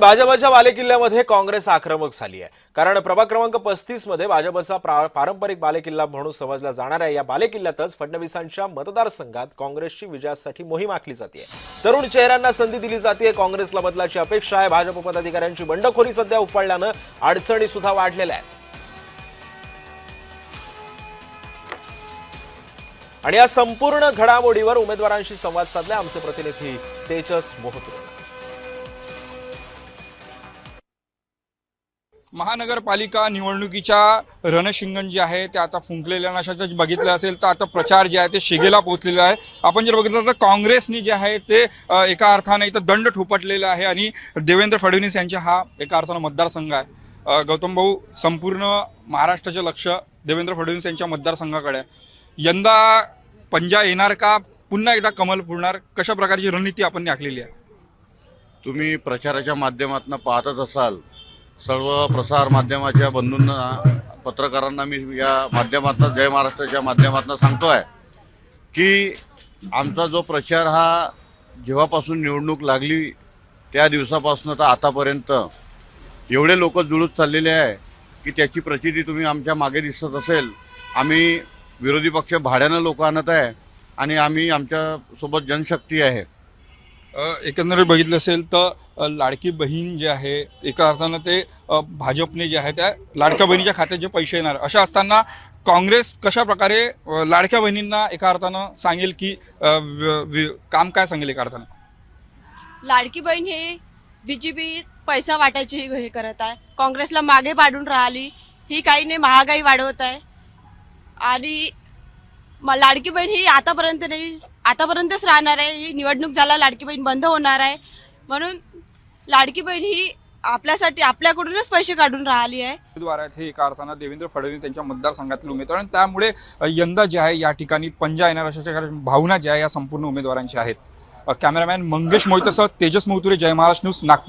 भाजपच्या बालेकिल्ल्यामध्ये काँग्रेस आक्रमक झाली आहे। कारण प्रभाग क्रमांक 35 मध्ये भाजपचा पारंपरिक बालेकिल्ला म्हणून समजला जाणाऱ्या या बालेकिल्ल्यातच फडणवीसांच्या मतदारसंघात काँग्रेसची विजयासाठी मोहीम आखली जाते। तरुण चेहऱ्यांना संधी दिली जाते। काँग्रेसला बदलाची अपेक्षा आहे। भाजप पदाधिकाऱ्यांची बंडखोरी सध्या उफाळल्याने अडचणी सुद्धा वाढलेल्या आहेत। आणि या संपूर्ण घडामोडीवर उमेदवारांशी संवाद साधला आमचे प्रतिनिधी तेजस मोहत्रे। महानगरपालिका निवडणुकीच्या रणशिंगण जे आहे ते आता फुंकलेल्या नशाचं बघितलं असेल तर आता प्रचार जे आहे ते शिगेला पोहोचलेला आहे। आपण जर बघितलं तर काँग्रेसनी जे आहे ते एका अर्थाने इथं दंड ठोपटलेला आहे आणि देवेंद्र फडणवीस यांचा हा एका अर्थाने मतदारसंघ आहे। गौतम भाऊ, संपूर्ण महाराष्ट्राचे लक्ष देवेंद्र फडणवीस यांच्या मतदारसंघाकडे आहे। यंदा पंजा येणार का, पुन्हा एकदा कमल फुलणार, कशा प्रकारची रणनीती आपण आखलेली आहे? तुम्ही प्रचाराच्या माध्यमातून पाहतच असाल, सर्व प्रसार माध्यमाच्या बंधूंना, पत्रकारांना मी या माध्यमातून, जय महाराष्ट्राच्या माध्यमातून सांगतोय की आमचा जो प्रचार हा जेव्हापासून निवडणूक लागली त्या दिवसापासून तर आतापर्यंत एवढे लोक जुळत चाललेले आहे की त्याची प्रचिती तुम्ही आमच्या मागे दिसत असेल। आम्ही विरोधी पक्ष भाड्यानं लोक आणत आहे आणि आम्ही आमच्यासोबत जनशक्ती आहे। एकंदरीत बघितलं असेल तर लाडकी बहीण जे आहे एका अर्थानं ते भाजपने जे आहे त्या लाडक्या बहिणीच्या खात्यात जे पैसे येणार, अशा असताना काँग्रेस कशा प्रकारे लाडक्या बहिणींना एका अर्थानं सांगेल की काम काय सांगेल? एका अर्थानं लाडकी बहीण हे बीजेपी पैसा वाटायची हे करत आहे, काँग्रेसला मागे पाडून राहिली, ही काही नाही महागाई वाढवत आहे आणि लाडकी बहीण ही आतापर्यंत नाही, आतापर्यंतच राहणार आहे। ही निवडणूक झाला लाडकी बहीण बंद होणार आहे, म्हणून लाडकी बहीण ही आपल्यासाठी आपल्याकडूनच पैसे काढून राहिली आहे। उमेदवार आहेत हे एका अर्थानं देवेंद्र फडणवीस यांच्या मतदारसंघातील उमेदवार आणि त्यामुळे यंदा जे आहे या ठिकाणी पंजा येणार अशा भावना ज्या या संपूर्ण उमेदवारांच्या आहेत। कॅमेरामॅन मंगेश मोहितेसह तेजस मोहतुरे, जय महाराष्ट्र न्यूज, नागपूर।